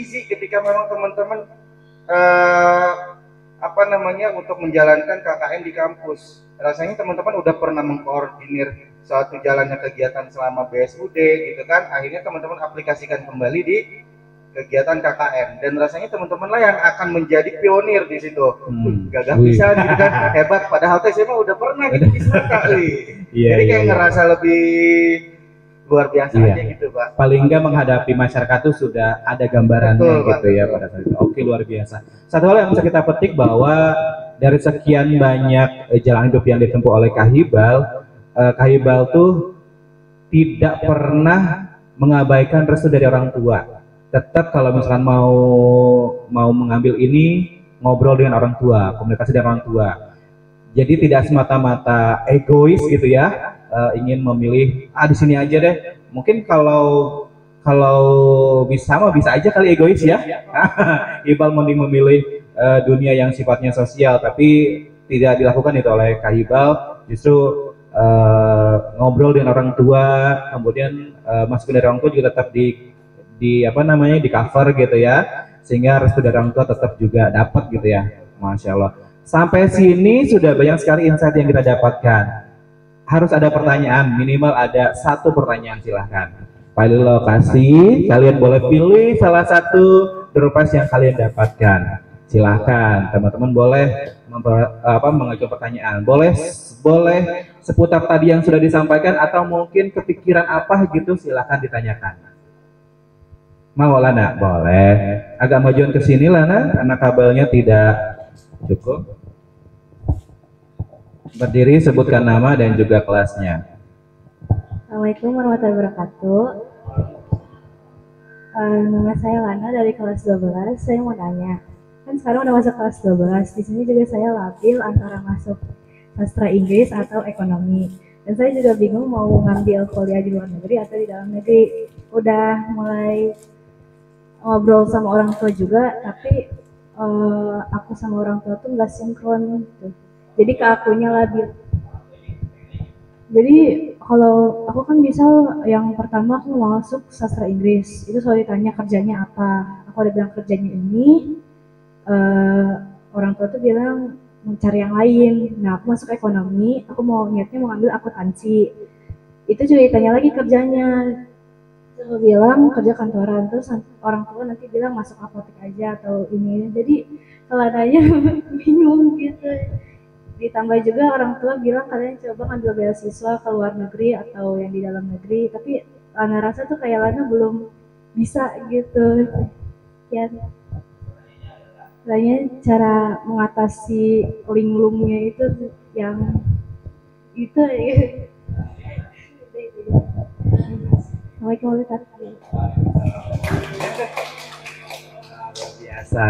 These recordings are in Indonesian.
easy ketika memang teman-teman untuk menjalankan KKN di kampus. Rasanya teman-teman udah pernah mengkoordinir suatu jalannya kegiatan selama BSUD gitu kan, akhirnya teman-teman aplikasikan kembali di kegiatan KKN, dan rasanya teman-teman lah yang akan menjadi pionir di situ. Gagah bisa gitu kan, hebat, padahal saya mah udah pernah gitu di sana kali. Jadi kayak ngerasa lebih luar biasa aja gitu Pak. Paling enggak menghadapi masyarakat tuh sudah ada gambarannya. Betul, gitu Pak, ya pada saat itu. Oke, luar biasa. Satu hal yang bisa kita petik bahwa dari sekian banyak jalan hidup yang ditempuh oleh Kak Hibal tuh tidak pernah mengabaikan restu dari orang tua. Tetap kalau misalkan mau mengambil ini, ngobrol dengan orang tua, komunikasi dengan orang tua. Jadi tidak semata-mata egois gitu ya. Ingin memilih di sini aja deh. Mungkin kalau bisa aja kali egois ya. Hibal mending memilih dunia yang sifatnya sosial, tapi tidak dilakukan itu oleh Kak Hibal. Justru ngobrol dengan orang tua, kemudian masukan dari orang tua juga tetap di cover gitu ya, sehingga restu dari orang tua tetap juga dapat gitu ya. Masya Allah. Sampai sini sudah banyak sekali insight yang kita dapatkan. Harus ada pertanyaan, minimal ada satu pertanyaan, silahkan. Pilih lokasi, kalian boleh pilih salah satu door prize yang kalian dapatkan. Silahkan, teman-teman boleh mengajukan pertanyaan. Boleh seputar tadi yang sudah disampaikan, atau mungkin kepikiran apa gitu, silahkan ditanyakan. Mau Lana? Boleh. Agak majuan ke sini Lana, karena kabelnya tidak cukup. Berdiri, sebutkan nama dan juga kelasnya. Assalamualaikum warahmatullahi wabarakatuh. Nama saya Lana dari kelas 12. Saya mau tanya, kan sekarang udah masuk kelas 12. Di sini juga saya labil antara masuk sastra Inggris atau ekonomi. Dan saya juga bingung mau ngambil kuliah di luar negeri atau di dalam negeri. Udah mulai ngobrol sama orang tua juga, tapi aku sama orang tua tuh nggak sinkron gitu. Jadi ke akunya labil. Jadi kalau aku kan bisa yang pertama aku mau masuk sastra Inggris, itu selalu ditanya kerjanya apa. Aku ada bilang kerjanya ini, orang tua tuh bilang mencari yang lain. Nah aku masuk ekonomi, aku niatnya mau ngambil akuntansi. Itu juga ditanya lagi kerjanya. Aku bilang kerja kantoran, terus orang tua nanti bilang masuk apotek aja atau ini. Jadi kalau nanya bingung gitu. Ditambah juga orang tua bilang kalian coba ngambil beasiswa ke luar negeri atau yang di dalam negeri, tapi Lana rasa tuh kayak Lana belum bisa gitu ya. Lainnya cara mengatasi linglungnya itu yang itu ya. Assalamualaikum warahmatullahi wabarakatuh. Biasa.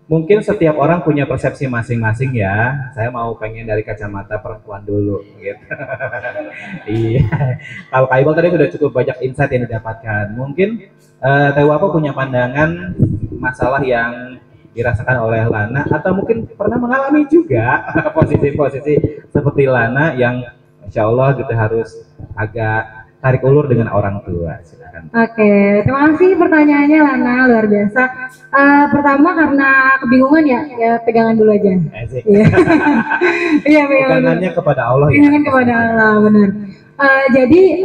Mungkin setiap orang punya persepsi masing-masing ya. Saya mau pengen dari kacamata perempuan dulu gitu. Iya. Kalau Kak Hibal tadi sudah cukup banyak insight yang didapatkan. Mungkin Teh Wapo punya pandangan masalah yang dirasakan oleh Lana, atau mungkin pernah mengalami juga posisi-posisi seperti Lana yang Insya Allah gitu harus agak tarik ulur dengan orang tua. Silakan. Oke, terima kasih pertanyaannya Lana, luar biasa. Pertama karena kebingungan ya pegangan dulu aja. Iya, pegangannya kepada Allah. Pegangan kepada Allah, benar. Jadi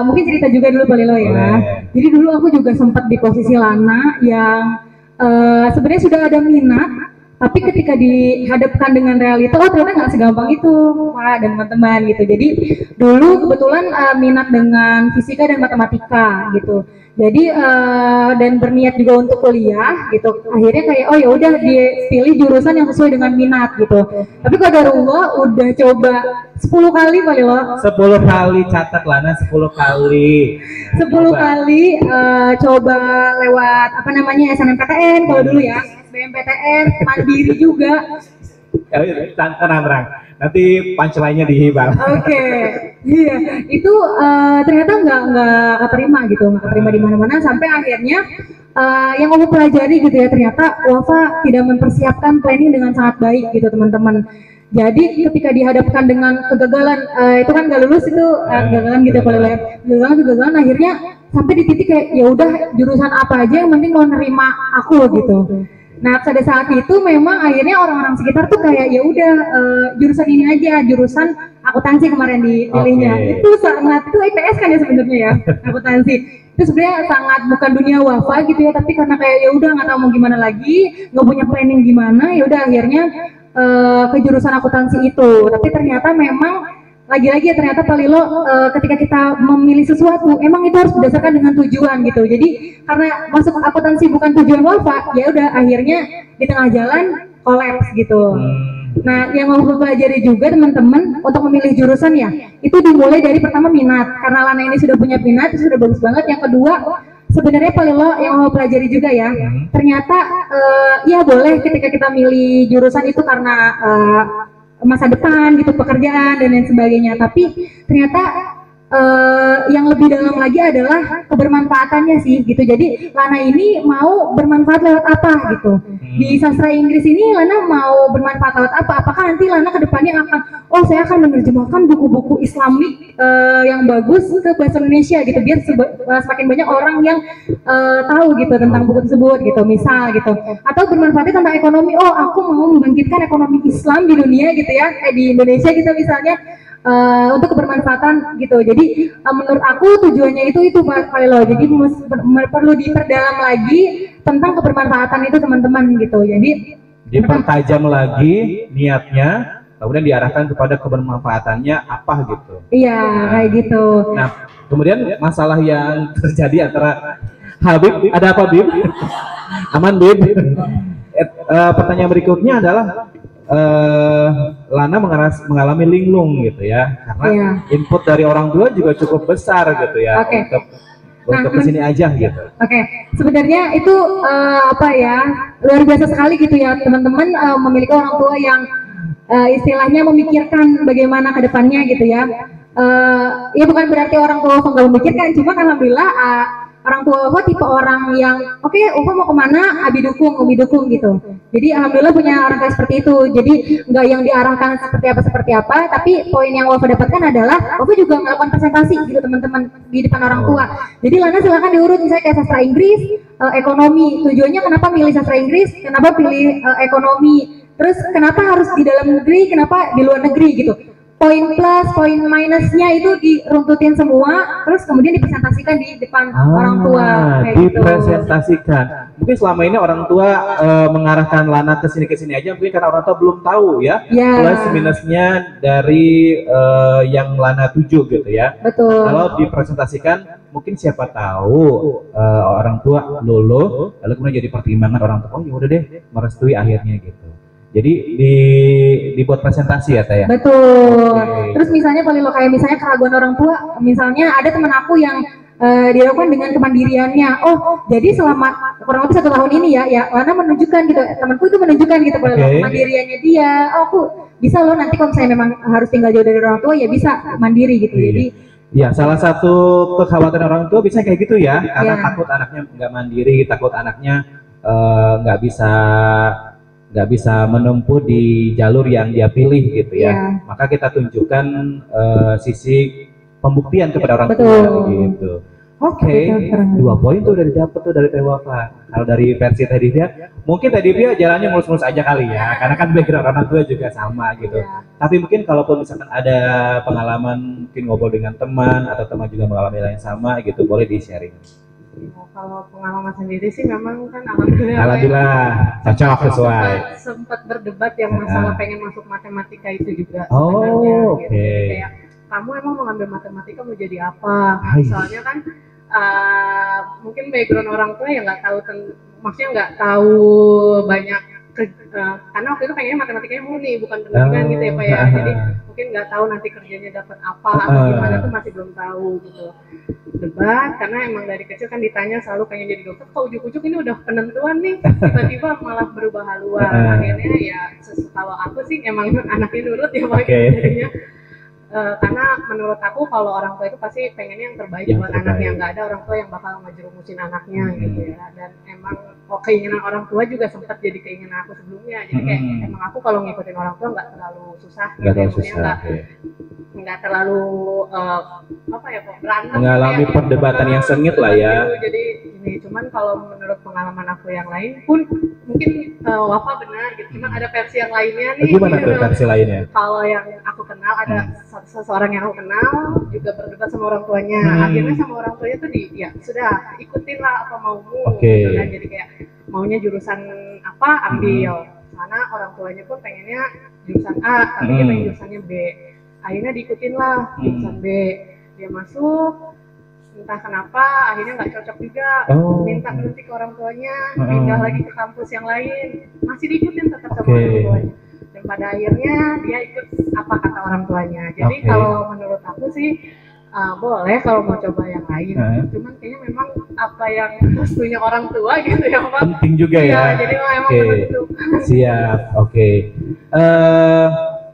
mungkin cerita juga dulu Pak Lilo ya. Boleh. Jadi dulu aku juga sempat di posisi Lana yang sebenarnya sudah ada minat, tapi ketika dihadapkan dengan realita, ternyata nggak segampang itu Pak dan teman-teman gitu. Jadi dulu kebetulan minat dengan fisika dan matematika gitu. Jadi dan berniat juga untuk kuliah gitu. Akhirnya kayak oh ya udah dipilih jurusan yang sesuai dengan minat gitu. Tapi qadarullah udah coba 10 kali Pak Lilo. 10 kali, catat Lana, 10 kali. 10 kali coba lewat apa namanya SNMPTN kalau dulu ya. SBMPTN, mandiri juga. Tenang. Nanti punchline-nya dihibang. Oke, iya. Itu ternyata nggak keterima gitu, nggak keterima di mana-mana sampai akhirnya yang aku pelajari gitu ya, ternyata Wafa tidak mempersiapkan planning dengan sangat baik gitu teman-teman. Jadi ketika dihadapkan dengan kegagalan, itu kan nggak lulus itu kegagalan gitu, kegagalan akhirnya sampai di titik kayak ya udah jurusan apa aja yang penting mau nerima aku gitu. Nah pada saat itu memang akhirnya orang-orang sekitar tuh kayak ya udah jurusan ini aja, jurusan akuntansi kemarin dipilihnya. Itu sangat, itu IPS kan ya sebenarnya ya, akuntansi. Itu sebenarnya sangat bukan dunia wafa gitu ya, tapi karena kayak ya udah nggak tahu mau gimana lagi, nggak punya planning gimana, ya udah akhirnya ke jurusan akuntansi itu. Tapi ternyata memang lagi-lagi ya ternyata Pak Lilo ketika kita memilih sesuatu emang itu harus berdasarkan dengan tujuan gitu. Jadi karena masuk akuntansi bukan tujuan wafa, ya udah akhirnya di tengah jalan kolaps gitu. Nah, yang mau pelajari juga teman-teman untuk memilih jurusan ya, itu dimulai dari pertama minat. Karena Lana ini sudah punya minat, itu sudah bagus banget. Yang kedua, sebenarnya Pak Lilo yang mau pelajari juga ya, ternyata ya boleh ketika kita milih jurusan itu karena masa depan gitu, pekerjaan dan lain sebagainya, tapi ternyata yang lebih dalam lagi adalah kebermanfaatannya sih gitu. Jadi Lana ini mau bermanfaat lewat apa gitu. Di sastra Inggris ini Lana mau bermanfaat lewat apa? Apakah nanti Lana kedepannya akan, oh saya akan menerjemahkan buku-buku Islamik yang bagus ke bahasa Indonesia gitu, biar semakin banyak orang yang tahu gitu tentang buku tersebut gitu, misal gitu. Atau bermanfaatnya tentang ekonomi, oh aku mau membangkitkan ekonomi Islam di dunia gitu ya, di Indonesia gitu misalnya. Untuk kebermanfaatan gitu. Jadi menurut aku tujuannya itu Pak Lilo. Jadi perlu diperdalam lagi tentang kebermanfaatan itu teman-teman gitu. Jadi dipertajam lagi niatnya, kemudian diarahkan kepada kebermanfaatannya apa gitu. Iya, kayak gitu. Nah, kemudian masalah yang terjadi antara Habib, ada apa Bib? Aman Bib? Pertanyaan berikutnya adalah Lana mengalami linglung gitu ya, karena input dari orang tua juga cukup besar gitu ya, untuk kesini aja gitu. Sebenarnya itu apa ya, luar biasa sekali gitu ya teman-teman, memiliki orang tua yang istilahnya memikirkan bagaimana ke depannya gitu ya. Ya bukan berarti orang tua nggak memikirkan, cuma alhamdulillah orang tua Ova tipe orang yang oke, Ova mau kemana, Abi dukung gitu. Jadi alhamdulillah punya orang tua seperti itu. Jadi nggak yang diarahkan seperti apa, tapi poin yang Ova dapatkan adalah Ova juga melakukan presentasi gitu teman-teman di depan orang tua. Jadi Lana silakan diurut misalnya kayak sastra Inggris, ekonomi. Tujuannya kenapa milih sastra Inggris, kenapa pilih ekonomi, terus kenapa harus di dalam negeri, kenapa di luar negeri gitu. Poin plus, poin minusnya itu diruntutin semua, terus kemudian dipresentasikan di depan orang tua. Dipresentasikan. Mungkin selama ini orang tua mengarahkan Lana ke sini aja, mungkin karena orang tua belum tahu ya, plus minusnya dari yang Lana tuju gitu ya. Betul. Kalau dipresentasikan, mungkin siapa tahu orang tua luluh, lalu kemudian jadi pertimbangan orang tua. Oh ya udah deh, merestui akhirnya gitu. Jadi dibuat presentasi ya Teh ya? Betul. Terus misalnya kalau kayak misalnya keraguan orang tua, misalnya ada teman aku yang dilakukan dengan kemandiriannya. Oh, jadi selama kurang lebih 1 tahun ini ya Lana menunjukkan gitu, temanku itu menunjukkan gitu kemandiriannya dia. Oh, aku bisa loh nanti kalau misalnya memang harus tinggal jauh dari orang tua ya bisa mandiri gitu. Jadi ya, salah satu kekhawatiran orang tua bisa kayak gitu ya, karena takut anaknya nggak mandiri, takut anaknya nggak bisa menempuh di jalur yang dia pilih gitu ya. Maka kita tunjukkan sisi pembuktian kepada orang tua gitu. Oke, 2 poin tuh udah didapet tuh dari Teh Wafa. Kalau dari versi Teh Divya, mungkin Teh Divya jalannya mulus-mulus aja kali ya, karena kan background orang tua juga sama gitu. Tapi mungkin kalaupun misalkan ada pengalaman, mungkin ngobrol dengan teman atau teman juga mengalami hal yang sama gitu, boleh di-sharing. Kalau pengalaman sendiri sih memang kan alhamdulillah cocok sesuai. Sempat berdebat yang masalah pengen masuk matematika itu juga sebenarnya. Gitu. Kayak kamu emang mau ngambil matematika mau jadi apa? Soalnya kan mungkin background orang tua ya nggak tahu, maksudnya nggak tahu banyak. Karena waktu itu pengennya matematikanya murni bukan pendidikan gitu ya Pak ya, jadi mungkin nggak tahu nanti kerjanya dapat apa atau gimana tuh masih belum tahu gitu. Debat karena emang dari kecil kan ditanya selalu pengen jadi dokter, kok ujuk-ujuk ini udah penentuan nih tiba-tiba malah berubah haluan. Akhirnya ya setahu aku sih emang anaknya nurut ya Pak, jadinya karena menurut aku kalau orang tua itu pasti pengennya yang terbaik Yang buat terbaik. anaknya, nggak ada orang tua yang bakal ngejerumusin anaknya gitu ya. Dan emang keinginan orang tua juga sempat jadi keinginan aku sebelumnya, jadi kayak emang aku kalau ngikutin orang tua nggak terlalu susah Nggak terlalu maksudnya susah. Oke. nggak terlalu apa ya kok berantem Mengalami kayak, perdebatan yang sengit lah ya. gitu. Jadi ini cuman kalau menurut pengalaman aku yang lain pun mungkin Wafa benar gitu, cuman ada versi yang lainnya nih. Gimana tuh versi lainnya? Kalau yang aku kenal ada seseorang yang aku kenal juga berdebat sama orang tuanya, akhirnya sama orang tuanya tuh ya sudah ikutin lah apa maumu gitu kan. Jadi kayak maunya jurusan apa ambil, karena orang tuanya pun pengennya jurusan A tapi dia pengen jurusannya B, akhirnya diikutin lah jurusan B, dia masuk entah kenapa akhirnya nggak cocok juga, minta berhenti ke orang tuanya, pindah lagi ke kampus yang lain, masih diikutin tetap sama orang tuanya, dan pada akhirnya dia ikut apa kata orang tuanya. Jadi kalau menurut aku sih boleh kalau mau coba yang lain, cuman kayaknya memang apa yang restunya orang tua gitu ya Pak, penting juga ya. Jadi memang menentukan. Siap, oke.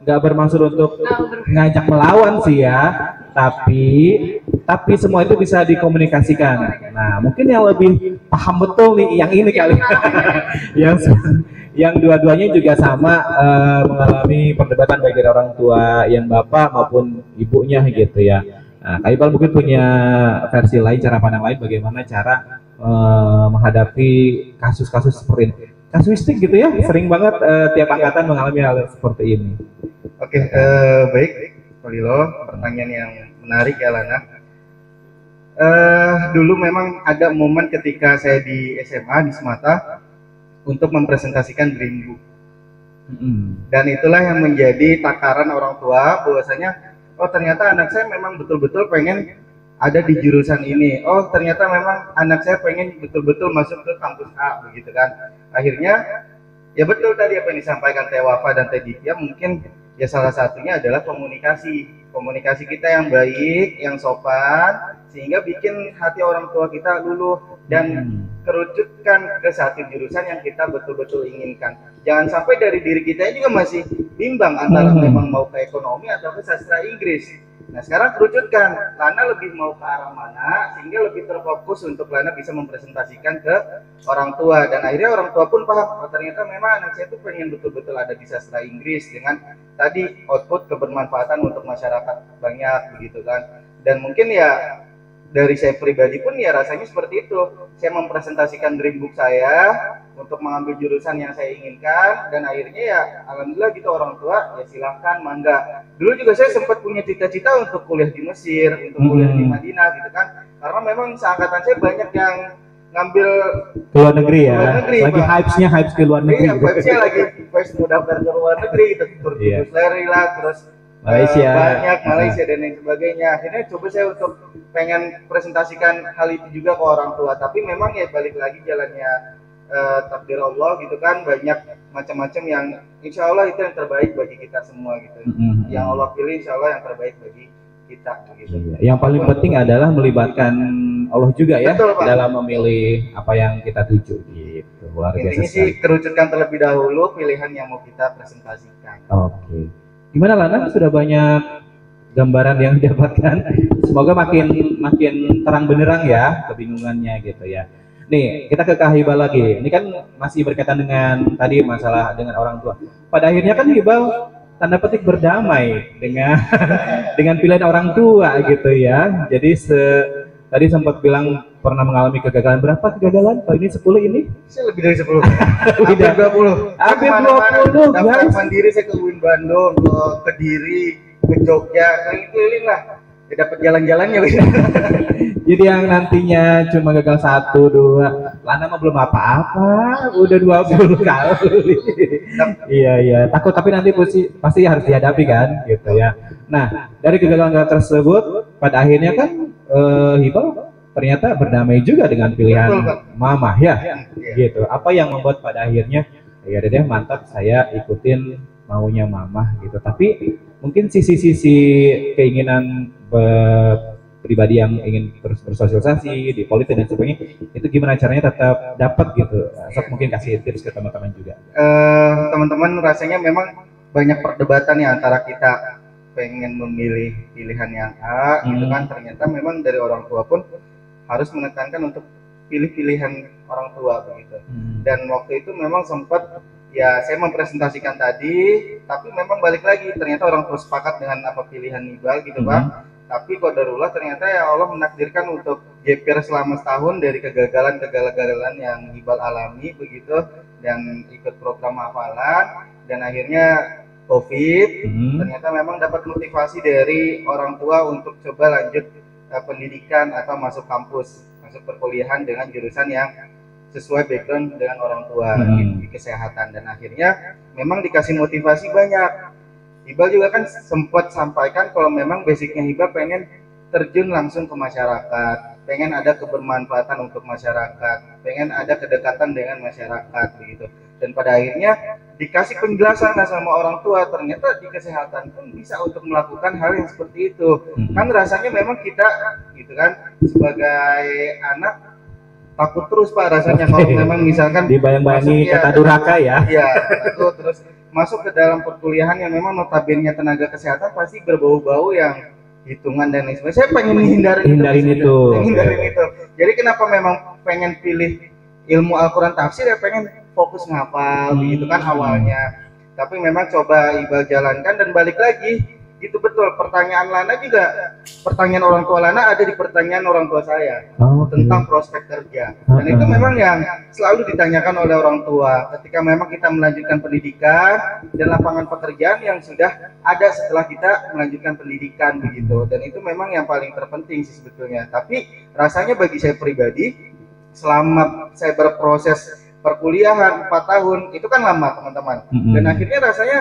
Nggak bermaksud untuk ngajak melawan sih ya, tapi semua itu bisa dikomunikasikan. Nah, mungkin yang lebih paham betul nih yang ini kali, yang dua-duanya juga sama mengalami perdebatan baik dari orang tua yang bapak maupun ibunya gitu ya. Nah, Kak Iqbal mungkin punya versi lain, cara pandang lain bagaimana cara menghadapi kasus-kasus seperti ini. Kasuistik gitu ya, sering banget tiap angkatan mengalami hal seperti ini. Oke, baik, Pak Lilo, pertanyaan yang menarik ya Lana. Dulu memang ada momen ketika saya di SMA di Semata untuk mempresentasikan Dream Book. Dan itulah yang menjadi takaran orang tua bahwasanya oh ternyata anak saya memang betul-betul pengen ada di jurusan ini. Oh ternyata memang anak saya pengen betul-betul masuk ke kampus A begitu kan. Akhirnya ya betul tadi apa yang disampaikan Teh Wafa dan Teh Ditya, mungkin ya salah satunya adalah komunikasi kita yang baik, yang sopan, sehingga bikin hati orang tua kita luluh dan kerucutkan ke satu jurusan yang kita betul-betul inginkan. Jangan sampai dari diri kita juga masih bimbang antara memang mau ke ekonomi atau ke sastra Inggris. Nah sekarang kerucutkan, Lana lebih mau ke arah mana sehingga lebih terfokus untuk Lana bisa mempresentasikan ke orang tua, dan akhirnya orang tua pun paham oh ternyata memang anak saya tuh pengen betul-betul ada di sastra Inggris dengan tadi output kebermanfaatan untuk masyarakat banyak begitu kan. Dan mungkin ya dari saya pribadi pun ya rasanya seperti itu, saya mempresentasikan dream book saya untuk mengambil jurusan yang saya inginkan, dan akhirnya ya alhamdulillah gitu orang tua ya silahkan mangga. Dulu juga saya sempat punya cita-cita untuk kuliah di Mesir, untuk kuliah di Madinah gitu kan, karena memang seangkatan saya banyak yang ngambil ke luar negeri ya, luar negeri, lagi hypes ke luar negeri. Iya, hypes-nya lagi hypes mau daftar ke luar negeri, Turki, Leri lah, terus Malaysia, banyak Malaysia dan lain sebagainya. Akhirnya coba saya untuk pengen presentasikan hal itu juga ke orang tua, tapi memang ya balik lagi jalannya takdir Allah gitu kan, banyak macam-macam yang insya Allah itu yang terbaik bagi kita semua gitu. Yang Allah pilih insya Allah yang terbaik bagi kita gitu. Yang paling penting adalah melibatkan Allah juga ya. Betul, Pak, dalam memilih apa yang kita tuju gitu. Luar biasa. Intinya sih kerucutkan terlebih dahulu pilihan yang mau kita presentasikan. Oke. Gimana Lana? Sudah banyak gambaran yang didapatkan. Semoga makin terang benderang ya kebingungannya gitu ya. Nih, kita ke Kak Hibal lagi. Ini kan masih berkaitan dengan tadi masalah dengan orang tua. Pada akhirnya kan Hibal tanda petik berdamai dengan pilihan orang tua gitu ya. Jadi tadi sempat bilang pernah mengalami kegagalan. Berapa kegagalan? Kalau ini 10 ini? Saya lebih dari 10. Hampir 20. Hampir 20 daftar guys. mandiri saya ke UIN Bandung, ke Kediri, ke Jogja, keliling-keliling lah. Ya, dapat jalan-jalannya. Jadi yang nantinya cuma gagal 1, 2, Lana mah belum apa-apa, udah 20 kali. Iya, takut tapi nanti pasti harus dihadapi kan, gitu ya. Nah, dari kegagalan tersebut, pada akhirnya kan Hibal ternyata berdamai juga dengan pilihan mama ya, gitu. Apa yang membuat pada akhirnya, ya deh mantap saya ikutin maunya mama gitu. Tapi mungkin sisi-sisi keinginan pribadi yang ingin terus bersosialisasi di politik dan sebagainya, itu gimana caranya tetap dapat gitu? Sok mungkin kasih tips ke teman-teman juga. Teman-teman rasanya memang banyak perdebatan ya antara kita pengen memilih pilihan yang A gitu kan, ternyata memang dari orang tua pun harus menekankan untuk pilih pilihan orang tua begitu. Dan waktu itu memang sempat ya saya mempresentasikan tadi, tapi memang balik lagi ternyata orang tua sepakat dengan apa pilihan Iqbal gitu Pak. Tapi qadarullah ternyata ya Allah menakdirkan untuk gap year selama setahun dari kegagalan yang Iqbal alami begitu, dan ikut program hafalan, dan akhirnya COVID. Ternyata memang dapat motivasi dari orang tua untuk coba lanjut pendidikan atau masuk kampus, masuk perkuliahan dengan jurusan yang sesuai background dengan orang tua di kesehatan. Dan akhirnya memang dikasih motivasi banyak. Iqbal juga kan sempat sampaikan kalau memang basicnya Iqbal pengen terjun langsung ke masyarakat, pengen ada kebermanfaatan untuk masyarakat, pengen ada kedekatan dengan masyarakat begitu. Dan pada akhirnya dikasih penjelasan sama orang tua, ternyata di kesehatan pun bisa untuk melakukan hal yang seperti itu. Kan rasanya memang kita gitu kan sebagai anak takut terus Pak rasanya kalau memang misalkan dibayang-bayangi kata durhaka ya. Iya, takut terus masuk ke dalam perkuliahan yang memang notabene tenaga kesehatan pasti berbau-bau yang hitungan dan lain sebagainya. Saya pengen hindarin itu. Jadi kenapa memang pengen pilih ilmu Al-Quran tafsir ya pengen fokus ngapal gitu kan awalnya. Tapi memang coba Iqbal jalankan dan balik lagi gitu betul. Pertanyaan Lana juga, pertanyaan orang tua Lana ada di pertanyaan orang tua saya tentang prospek kerja. Dan itu memang yang selalu ditanyakan oleh orang tua ketika memang kita melanjutkan pendidikan dan lapangan pekerjaan yang sudah ada setelah kita melanjutkan pendidikan begitu. Dan itu memang yang paling terpenting sih sebetulnya. Tapi rasanya bagi saya pribadi, selama saya berproses perkuliahan 4 tahun itu kan lama teman-teman. Dan akhirnya rasanya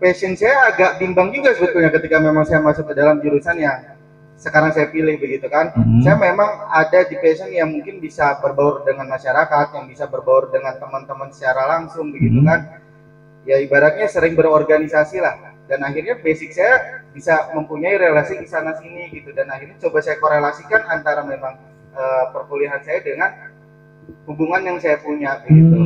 passion saya agak bimbang juga sebetulnya ketika memang saya masuk ke dalam jurusan yang sekarang saya pilih begitu kan. Saya memang ada di passion yang mungkin bisa berbaur dengan masyarakat, yang bisa berbaur dengan teman-teman secara langsung begitu kan. Ya ibaratnya sering berorganisasi lah. Dan akhirnya basic saya bisa mempunyai relasi di sana sini gitu. Dan akhirnya coba saya korelasikan antara memang perkuliahan saya dengan hubungan yang saya punya begitu.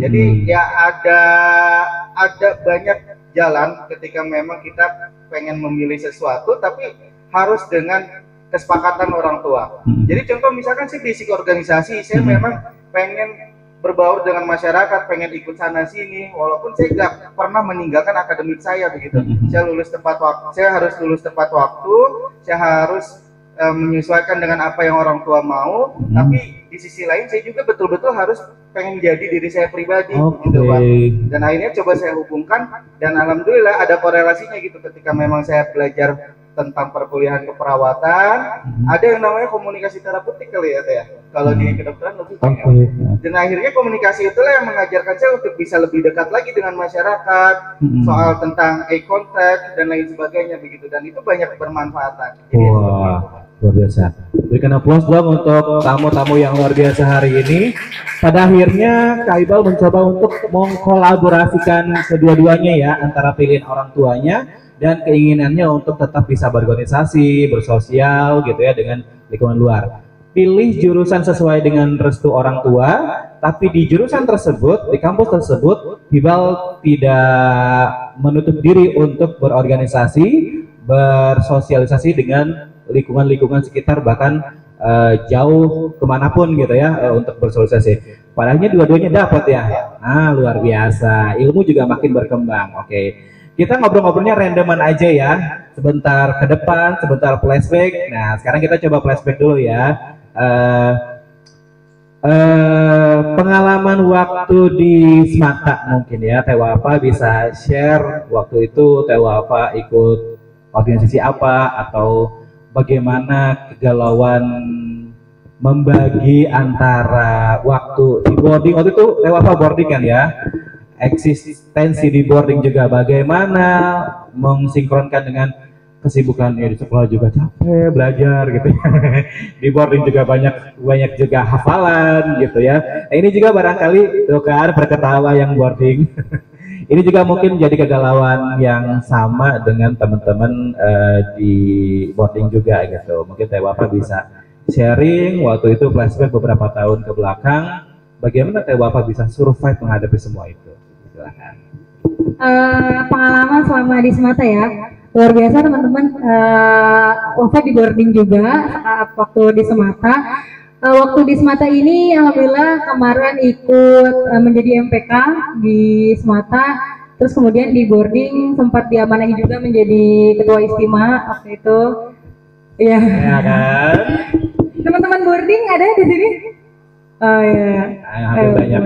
Jadi ya ada banyak jalan ketika memang kita pengen memilih sesuatu tapi harus dengan kesepakatan orang tua. Jadi contoh misalkan sih basic organisasi, saya memang pengen berbaur dengan masyarakat, pengen ikut sana sini walaupun saya nggak pernah meninggalkan akademik saya begitu. Saya lulus tepat waktu, saya harus lulus tepat waktu, saya harus menyesuaikan dengan apa yang orang tua mau, tapi di sisi lain saya juga betul-betul harus pengen jadi diri saya pribadi gitu Pak. Dan akhirnya coba saya hubungkan dan alhamdulillah ada korelasinya gitu ketika memang saya belajar tentang perkuliahan keperawatan, ada yang namanya komunikasi terapeutik kali ya Teh. Kalau di kedokteran lebih dan akhirnya komunikasi itulah yang mengajarkan saya untuk bisa lebih dekat lagi dengan masyarakat, soal tentang eye contact dan lain sebagainya begitu, dan itu banyak bermanfaatan. Jadi luar biasa. Berikan aplaus dong untuk tamu-tamu yang luar biasa hari ini. Pada akhirnya Kak Iqbal mencoba untuk mengkolaborasikan kedua-duanya ya, antara pilihan orang tuanya dan keinginannya untuk tetap bisa berorganisasi, bersosial gitu ya dengan lingkungan luar. Pilih jurusan sesuai dengan restu orang tua, tapi di jurusan tersebut, di kampus tersebut, Iqbal tidak menutup diri untuk berorganisasi, bersosialisasi dengan lingkungan-lingkungan sekitar, bahkan jauh kemanapun gitu ya untuk bersosialisasi. Padahal dua-duanya dapat ya. Luar biasa, ilmu juga makin berkembang. Oke. Kita ngobrol-ngobrolnya randoman aja ya. Sebentar ke depan, sebentar flashback. Nah, sekarang kita coba flashback dulu ya. Pengalaman waktu di Semata mungkin ya, Teh Wafa bisa share waktu itu Teh Wafa ikut organisasi apa atau bagaimana kegalauan membagi antara waktu di boarding. Waktu itu Teh Wafa boarding kan ya, eksistensi di boarding juga bagaimana mensinkronkan dengan kesibukan ya di sekolah juga capek belajar gitu ya. Di boarding juga banyak juga hafalan gitu ya. Ini juga barangkali tuh kan berketawa yang boarding. Ini juga mungkin jadi kegalauan yang sama dengan teman-teman di boarding juga gitu. Mungkin Teh Wafa bisa sharing waktu itu flashback beberapa tahun ke belakang, bagaimana Teh Wafa bisa survive menghadapi semua itu. Silakan. Pengalaman selama di Semata ya. Luar biasa teman-teman. Wafa di boarding juga saat waktu di Semata. Waktu di Semata ini alhamdulillah kemarin ikut menjadi MPK di Semata, terus kemudian di boarding sempat diamanahi juga menjadi ketua istima waktu itu. Iya. Ya kan? Teman-teman boarding ada di sini? Oh iya. Ada banyak.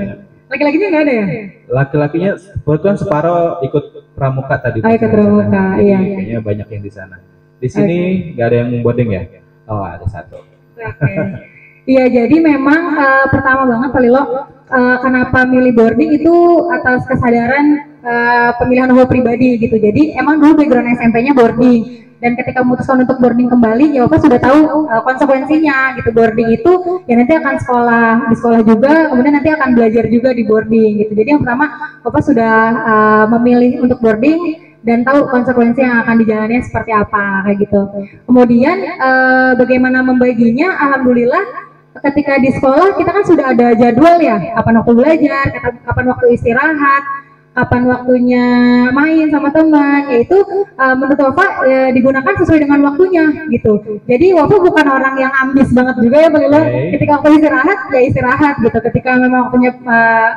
Laki-lakinya nggak ada ya? Laki-lakinya kebetulan separuh ikut pramuka tadi. Oh, ikut pramuka, iya. Kayaknya banyak yang di sana. Di sini nggak ada yang boarding ya? Oh, ada satu. Oke. Iya, jadi memang pertama banget Pak Lilo, kenapa milih boarding itu atas kesadaran pemilihan nomor pribadi gitu. Jadi emang dulu background SMP-nya boarding, dan ketika memutuskan untuk boarding kembali, ya Bapak sudah tahu konsekuensinya gitu. Boarding itu ya nanti akan sekolah, di sekolah juga, kemudian nanti akan belajar juga di boarding gitu. Jadi yang pertama Bapak sudah memilih untuk boarding dan tahu konsekuensi yang akan dijalannya seperti apa kayak gitu. Kemudian bagaimana membaginya, alhamdulillah ketika di sekolah kita kan sudah ada jadwal ya, kapan waktu belajar, kapan waktu istirahat, kapan waktunya main sama teman, yaitu menurut Wafa digunakan sesuai dengan waktunya gitu. Jadi Wafa bukan orang yang ambis banget juga ya Bang Ilo. Ketika waktu istirahat ya istirahat gitu, ketika memang waktunya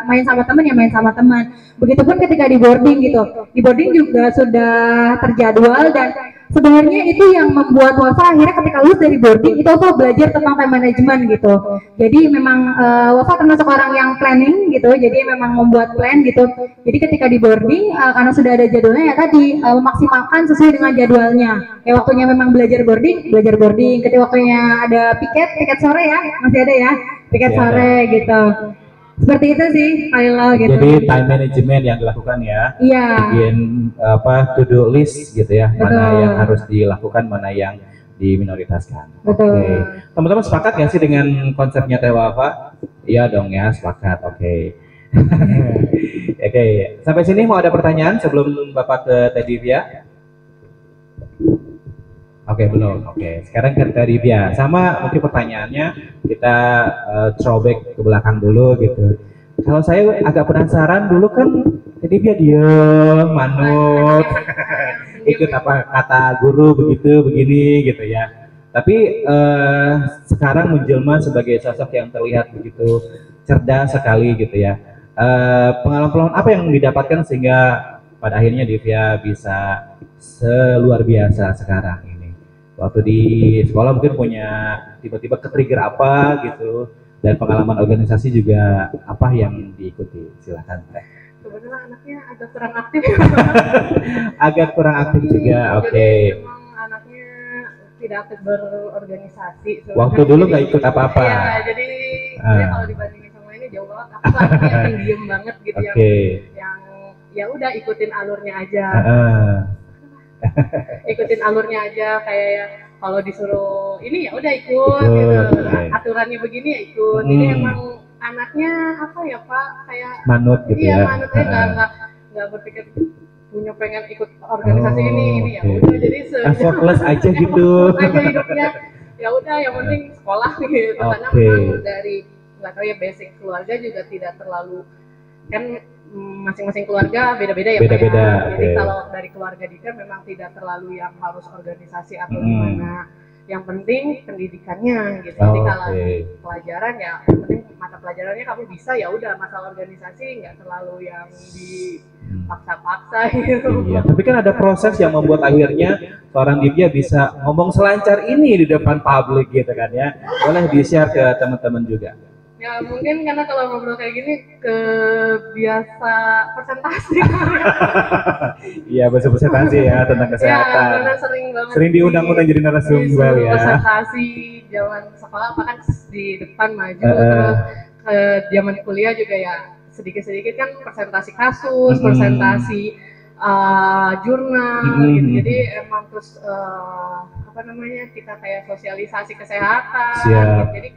main sama teman ya main sama teman. Begitupun ketika di boarding gitu, di boarding juga sudah terjadwal, dan sebenarnya itu yang membuat Wafa akhirnya ketika lulus dari boarding itu Wafa belajar tentang time management gitu. Jadi memang Wafa termasuk orang yang planning gitu, jadi memang membuat plan gitu. Jadi ketika di boarding karena sudah ada jadwalnya ya tadi memaksimalkan sesuai dengan jadwalnya. Ya waktunya memang belajar boarding. Ketika waktunya ada piket sore ya, masih ada ya, piket sore gitu. Seperti itu sih, Lilo gitu. Jadi time management yang dilakukan ya. Iya. Bikin to do list gitu ya. Betul. Mana yang harus dilakukan, mana yang diminoritaskan. Betul. Oke. Teman-teman sepakat nggak sih dengan konsepnya Teh Wafa? Iya dong ya, sepakat. Oke. Oke. Sampai sini mau ada pertanyaan sebelum Bapak ke Teh Divya? Oke, belum. Oke, sekarang ke Teh Divya. Sama mungkin pertanyaannya kita throwback ke belakang dulu gitu. Kalau saya agak penasaran dulu kan Teh Divya diem, manut, ikut apa kata guru begitu, begini gitu ya. Tapi sekarang menjelma sebagai sosok yang terlihat begitu cerdas sekali gitu ya. Pengalaman apa yang didapatkan sehingga pada akhirnya Divya bisa seluar biasa sekarang ini? Waktu di sekolah mungkin punya tiba-tiba ke-trigger apa gitu, dan pengalaman organisasi juga apa yang diikuti? Silakan Teh. Sebenarnya anaknya agak kurang aktif. Agak kurang aktif juga, oke. Jadi memang anaknya tidak aktif berorganisasi. Waktu dulu nggak ikut apa-apa. Iya, jadi saya kalau dibandingin sama ini jauh banget. Aku anaknya yang diem banget gitu, yang ya udah ikutin alurnya aja. Ikutin alurnya aja, kayak ya kalau disuruh ini ya udah ikut gitu. Aturannya begini ya ikut. Jadi emang anaknya apa ya Pak, kayak manut gitu iya, ya. manutnya nggak berpikir punya pengen ikut organisasi ini ya udah, jadi effortless aja gitu. aja hidupnya ya udah, yang penting sekolah gitu. Karena memang dari nggak tahu ya, basic keluarga juga tidak terlalu, kan masing-masing keluarga beda-beda ya Pak ya. Jadi kalau dari keluarga Dika memang tidak terlalu yang harus organisasi atau gimana. Yang penting pendidikannya gitu. Jadi kalau pelajaran ya, yang penting mata pelajarannya kamu bisa, ya udah. Masalah organisasi nggak terlalu yang dipaksa-paksa gitu. Iya, tapi kan ada proses yang membuat akhirnya seorang Divya bisa ngomong selancar ini di depan publik gitu kan ya. Boleh di-share ke teman-teman juga. Ya mungkin karena kalau ngobrol kayak gini kebiasa presentasi. Iya, bahasa presentasi ya tentang kesehatan. Ya, karena sering banget. Sering diundang-undang jadi narasumber ya. Presentasi zaman sekolah apa kan di depan maju, terus zaman kuliah juga ya sedikit-sedikit kan presentasi kasus, presentasi jurnal gitu. Jadi emang terus apa namanya, kita kayak sosialisasi kesehatan gitu. Jadi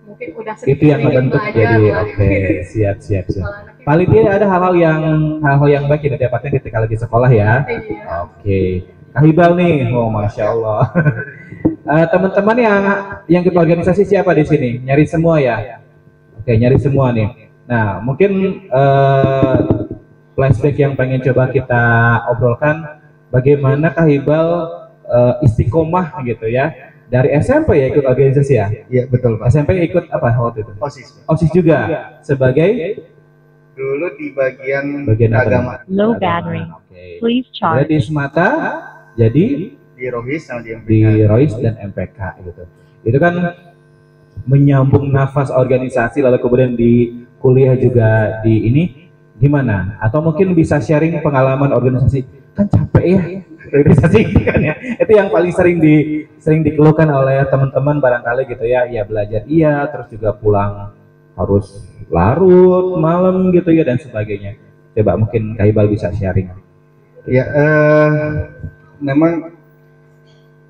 mungkin udah itu yang membentuk jadi siap. Paling tidak ada hal-hal yang baik yang didapatkan ketika lagi sekolah ya. Oke. Kahibal nih, oh masya Allah. Teman-teman yang ikut organisasi siapa di sini? Nyari semua ya? Oke, nyari semua nih. Nah, mungkin flashback yang pengen coba kita obrolkan bagaimana Kahibal istiqomah gitu ya. Dari SMP ya ikut organisasi ya? Iya betul Pak. SMP ikut apa waktu itu? OSIS. OSIS juga sebagai Dulu di bagian apa? agama. Low battery. Oke. Please charge. Jadi di Semata, jadi Di Rohis sama di MPK. di Rois dan MPK gitu. Itu kan menyambung nafas organisasi lalu kemudian di kuliah juga di ini gimana? Atau mungkin bisa sharing pengalaman organisasi, kan capek ya organisasi itu kan ya. Itu yang paling sering dikeluhkan oleh teman-teman barangkali gitu ya. Ya belajar iya, terus juga pulang harus larut malam gitu ya dan sebagainya. Coba mungkin Kahibal bisa sharing. Ya, memang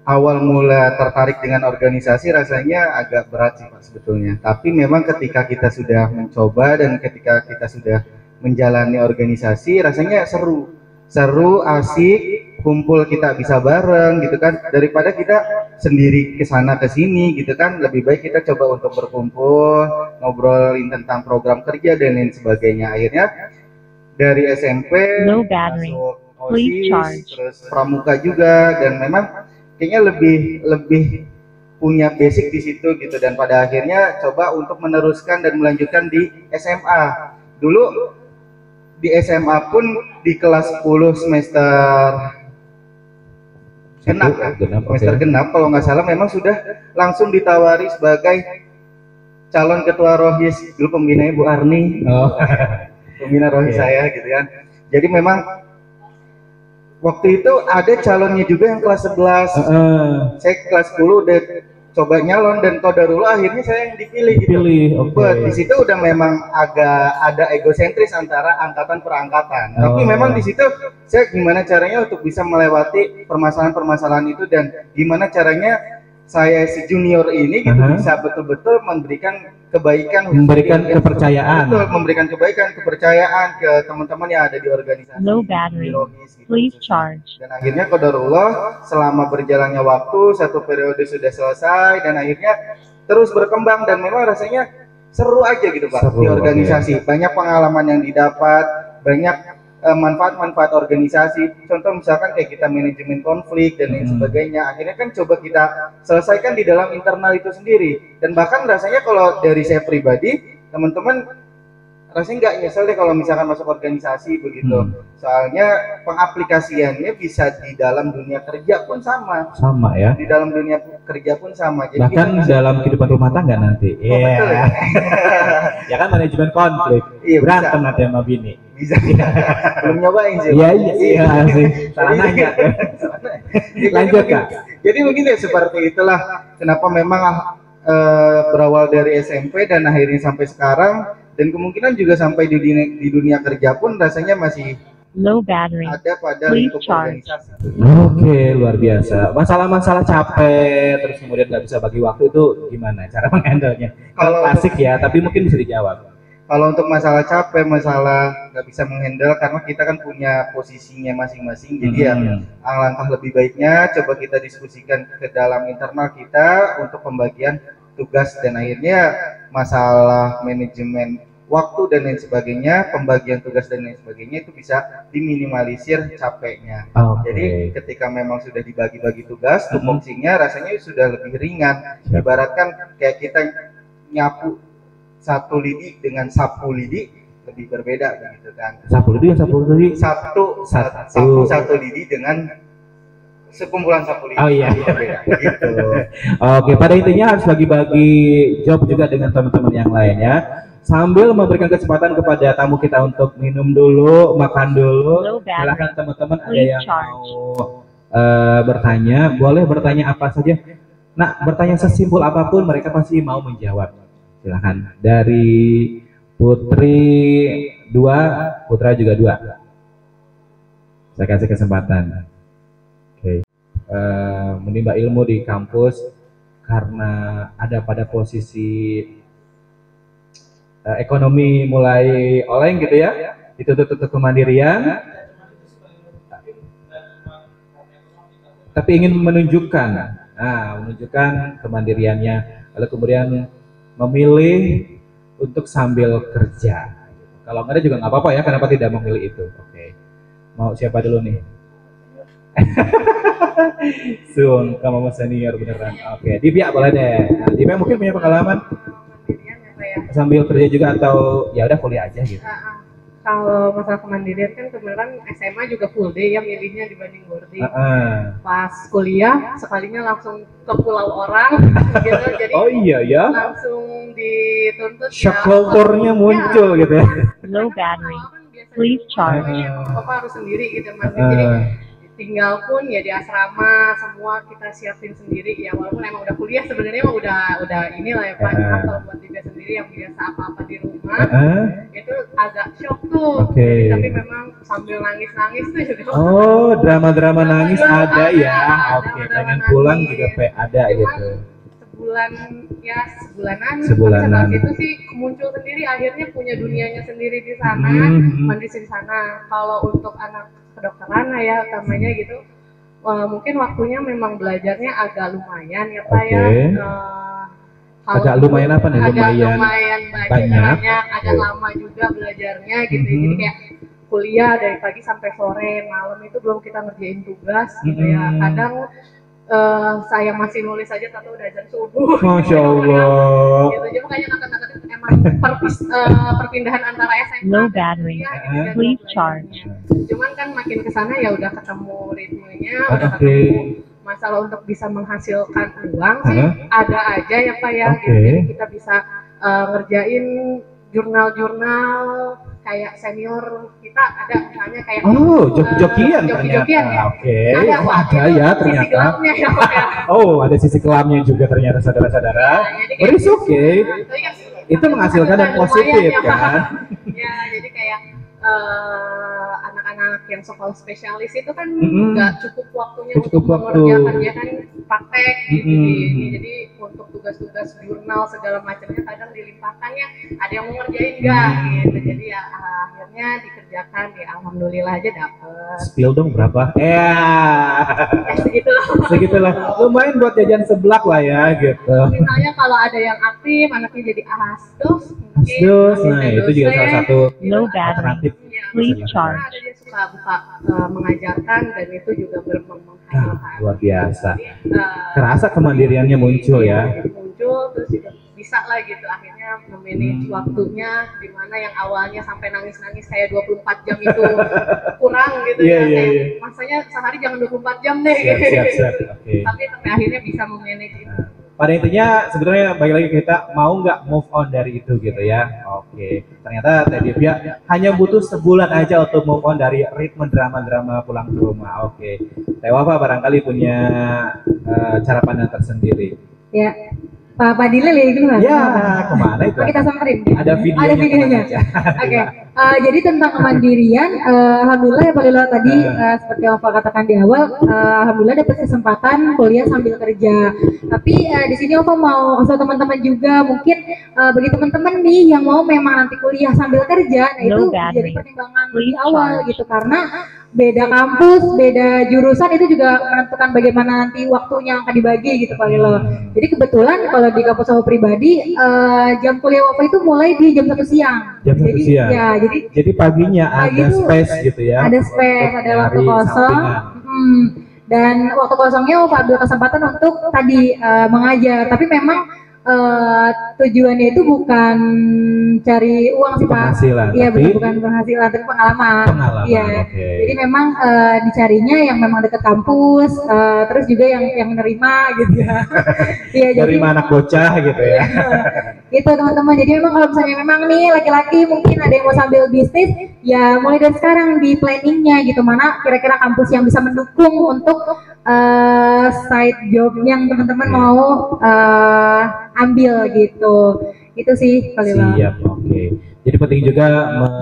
awal mula tertarik dengan organisasi rasanya agak berat sih Pak sebetulnya. Tapi memang ketika kita sudah mencoba dan ketika kita sudah menjalani organisasi rasanya seru, asik, kumpul kita bisa bareng gitu kan. Daripada kita sendiri ke sana ke sini gitu kan, lebih baik kita coba untuk berkumpul, ngobrolin tentang program kerja dan lain sebagainya. Akhirnya dari SMP Low battery. masuk Please OSIS, charge. terus pramuka juga dan memang kayaknya lebih punya basic di situ gitu dan pada akhirnya coba untuk meneruskan dan melanjutkan di SMA. Dulu di SMA pun di kelas 10 semester genap ya, semester genap kalau nggak salah memang sudah langsung ditawari sebagai calon ketua Rohis, dulu pembinanya Bu Arni, pembina Rohis saya gitu kan. Jadi memang waktu itu ada calonnya juga yang kelas 11. Saya kelas 10 udah coba nyalon dan qadarullah akhirnya saya yang dipilih gitu. Di situ udah memang agak ada egosentris antara angkatan per angkatan. Tapi memang di situ saya gimana caranya untuk bisa melewati permasalahan-permasalahan itu dan gimana caranya saya si junior ini gitu bisa betul-betul memberikan kebaikan, memberikan kepercayaan. Betul, memberikan kepercayaan ke teman-teman yang ada di organisasi. Low battery. Please charge. Dan akhirnya qadarullah selama berjalannya waktu satu periode sudah selesai dan akhirnya terus berkembang dan memang rasanya seru aja gitu Pak di organisasi. Banyak pengalaman yang didapat, banyak manfaat-manfaat organisasi. Contoh misalkan kayak kita manajemen konflik dan lain sebagainya. Akhirnya kan coba kita selesaikan di dalam internal itu sendiri. Dan bahkan rasanya kalau dari saya pribadi, teman-teman rasanya nggak nyesel deh kalau misalkan masuk organisasi begitu. Soalnya pengaplikasiannya bisa di dalam dunia kerja pun sama ya. Di dalam dunia kerja pun sama. Jadi bahkan dalam kehidupan rumah tangga nanti. Betul, ya. Ya kan manajemen konflik. Iya, berantem nanti sama bini. Bisa. Belum nyobain sih. Iya sih. Salah nanya. Lanjut Kak. Jadi mungkin ya seperti itulah kenapa memang berawal dari SMP dan akhirnya sampai sekarang dan kemungkinan juga sampai di dunia kerja pun rasanya masih low battery. Ada pada lingkup organisasi. Oke, luar biasa. Masalah-masalah capek, terus kemudian nggak bisa bagi waktu itu gimana cara menghandlenya? Kalau klasik ya, tapi mungkin bisa dijawab. Kalau untuk masalah capek, masalah nggak bisa menghandle karena kita kan punya posisinya masing-masing. Jadi ya alangkah lebih baiknya coba kita diskusikan ke dalam internal kita untuk pembagian tugas dan akhirnya masalah manajemen waktu dan lain sebagainya, pembagian tugas dan lain sebagainya itu bisa diminimalisir capeknya. Jadi ketika memang sudah dibagi-bagi tugas, tupoksinya rasanya sudah lebih ringan. Ibaratkan kayak kita nyapu satu lidi dengan sapu lidi lebih berbeda begitu kan. Sapu lidi yang sapu lidi satu lidi dengan sekumpulan sapu lidi. Oh iya. Berbeda gitu. Oke, pada intinya harus bagi-bagi job juga dengan teman-teman yang lain ya. Sambil memberikan kesempatan kepada tamu kita untuk minum dulu, makan dulu. Silakan teman-teman ada yang mau bertanya, boleh bertanya apa saja. Nah, bertanya sesimpel apapun mereka pasti mau menjawab. Silakan. Dari Putri 2, Putra juga 2. Saya kasih kesempatan. Oke. Menimba ilmu di kampus karena ada pada posisi ekonomi mulai oleng gitu ya, dituntut untuk kemandirian, tapi ingin menunjukkan kemandiriannya, lalu kemudian memilih untuk sambil kerja. Kalau nggak ada juga nggak apa-apa ya, kenapa tidak memilih itu? Oke. Mau siapa dulu nih? Sun, kamu senior beneran. Oke, Divya boleh deh. Nah, Divya mungkin punya pengalaman Kemandirian apa ya? sambil kerja juga atau ya udah kuliah aja gitu. Kalau masalah kemandirian kan kebetulan SMA juga full day ya milihnya dibanding boarding. Pas kuliah sekalinya langsung ke pulau orang gitu, jadi Oh iya ya. langsung dituntut Shock ya. culture-nya muncul gitu ya. Low battery. Please charge. Papa harus sendiri gitu mandiri. Jadi tinggal pun ya di asrama semua kita siapin sendiri ya, walaupun emang udah kuliah sebenarnya emang udah inilah ya Pak. Cuma kalau buat Divya sendiri yang biasa apa-apa di rumah itu agak shock tuh. Oke. Tapi memang sambil nangis-nangis tuh juga. Oh, drama-drama nangis ada ya. Oke, Drama-drama pengen pulang nangis. juga ada Cuman gitu. sebulanan Sebulanan. tapi setelah itu sih muncul sendiri, akhirnya punya dunianya sendiri di sana, mandiri di sana. Kalau untuk anak kedokteran ya utamanya gitu, mungkin waktunya memang belajarnya agak lumayan ya Pak ya. Agak lumayan apa nih? Agak Lumayan lumayan banyak. agak lama juga belajarnya gitu. Jadi kayak kuliah dari pagi sampai sore, malam itu belum kita ngerjain tugas gitu ya. Kadang saya masih nulis aja tapi udah azan subuh. Masya Allah. Gitu. Jadi makanya kata-kata itu emang perpindahan antara SMA Low dan battery. kuliah gitu ya, Please belajarnya. charge. Cuman kan makin kesana ya udah ketemu ritmenya, udah Oke. ketemu masalah untuk bisa menghasilkan uang sih ada aja ya Pak ya. Oke. Gitu. Jadi kita bisa ngerjain jurnal-jurnal kayak senior kita ada misalnya kayak Oh, joki-jokian joki-jokian ternyata. ya. Oke. Ada, Oh, Pak. ada Itu ya sisi ternyata. gelapnya ya Pak ya. Oh, ada sisi kelamnya juga ternyata saudara-saudara. Jadi But it's okay. Tapi kan Itu menghasilkan dan lumayan positif ya, Pak. kan. Ya, jadi kayak anak-anak yang sekolah spesialis itu kan Mm-mm. nggak cukup waktunya Nggak cukup untuk waktu. mengerjakan ya kan praktek gitu. Mm-mm. Jadi untuk tugas-tugas jurnal segala macamnya kadang dilimpahkannya ada yang mau ngerjain nggak gitu. Jadi ya akhirnya dikerjakan ya alhamdulillah aja dapet. Spill dong berapa? Ya. Ya segitu lah. Segitulah. Lumayan buat jajan seblak lah ya gitu. Misalnya kalau ada yang aktif anaknya jadi asdos mungkin Asdos, nah asisten itu juga salah dosen. satu Low alternatif. battery. Iya, Please karena charge. ada dia suka buka mengajarkan dan itu juga menghasilkan. Luar biasa. Jadi, Kerasa kemandiriannya muncul ya. muncul terus juga bisa lah gitu akhirnya memanage waktunya di mana yang awalnya sampai nangis-nangis kayak 24 jam itu kurang gitu Iya, ya. iya, Kayak iya. masanya sehari jangan 24 jam deh. Siap, siap, siap. Oke. Tapi sampai akhirnya bisa memanage itu. Pada intinya sebenarnya bagi lagi kita mau nggak move on dari itu gitu ya. Oke. Ternyata Teh Divya hanya butuh sebulan aja untuk move on dari ritme drama-drama pulang ke rumah. Oke. Teh Wafa barangkali punya cara pandang tersendiri. Ya, Pak Padilil ya itu kan? Ya, kemana itu? Oh, kita samperin. Ada videonya. Ada videonya. kemana aja? Oke, jadi tentang kemandirian, alhamdulillah ya Pak Lilo tadi seperti yang Pak katakan di awal, alhamdulillah dapat kesempatan kuliah sambil kerja. Tapi di sini Opa mau kasih teman-teman juga mungkin bagi teman-teman nih yang mau memang nanti kuliah sambil kerja, nah itu Low jadi battery. pertimbangan di Please awal charge. gitu karena beda kampus, beda jurusan itu juga menentukan bagaimana nanti waktunya akan dibagi gitu Pak Lilo. Jadi kebetulan kalau di kampus aku pribadi jam kuliah Opa itu mulai di jam 1 siang. Jam 1 Jadi, siang. Ya, jadi Jadi paginya Pagi ada tuh space gitu ya. ada space, untuk ada waktu nyari kosong. sampingan. Dan waktu kosongnya Opa ambil kesempatan untuk tadi mengajar. Tapi memang tujuannya itu bukan cari uang sih Pak. Penghasilan, Iya tapi- bukan penghasilan, tapi pengalaman. Pengalaman, Iya. oke. Jadi memang dicarinya yang memang dekat kampus, terus juga yang nerima gitu ya. Iya Dari mana anak bocah gitu ya. gitu teman-teman. Jadi memang kalau misalnya memang nih laki-laki mungkin ada yang mau sambil bisnis, ya mulai dari sekarang di planningnya gitu mana kira-kira kampus yang bisa mendukung untuk side job yang teman-teman mau ambil gitu. Itu sih kalau Siap, oke. Jadi penting juga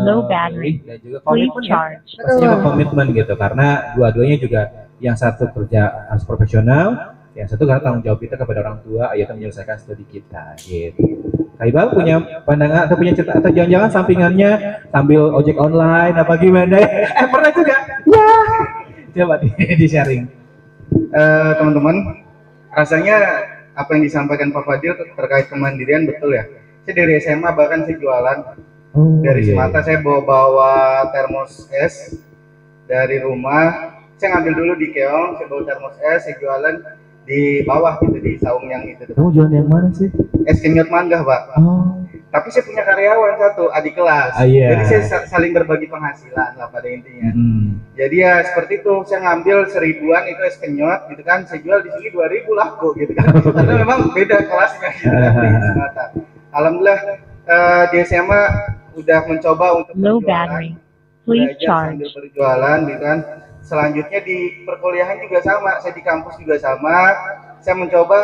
Low battery. dan juga Please komitmen ya. charge. Pastinya Betul. komitmen gitu karena dua-duanya juga yang satu kerja harus profesional, yang satu karena tanggung jawab kita kepada orang tua yaitu menyelesaikan studi kita gitu. Kak Iqbal punya pandangan atau punya cerita atau jangan-jangan sampingannya sambil ojek online apa gimana? Pernah juga? Ya. Coba di sharing. Teman-teman, rasanya apa yang disampaikan Pak Fadil terkait kemandirian betul ya. Saya dari SMA bahkan saya jualan. Oh, Dari iya, Sumatera iya. saya bawa termos es dari rumah saya ngambil dulu di keong, saya bawa termos es, saya jualan di bawah gitu, di saung yang itu. Kamu jualan yang mana sih? Es kenyot mangga, Pak. Oh. Tapi saya punya karyawan satu, adik kelas. Iya. Jadi saya saling berbagi penghasilan lah pada intinya. Jadi ya seperti itu, saya ngambil 1000-an itu es kenyot gitu kan, saya jual di sini 2000 laku gitu kan. Karena memang beda kelasnya gitu kan. Alhamdulillah di SMA udah mencoba untuk Low berjualan, battery. Please belajar charge. sambil berjualan gitu kan. Selanjutnya di perkuliahan juga sama, saya di kampus juga sama. Saya mencoba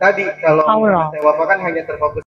tadi kalau Power off. Wafa kan hanya terfokus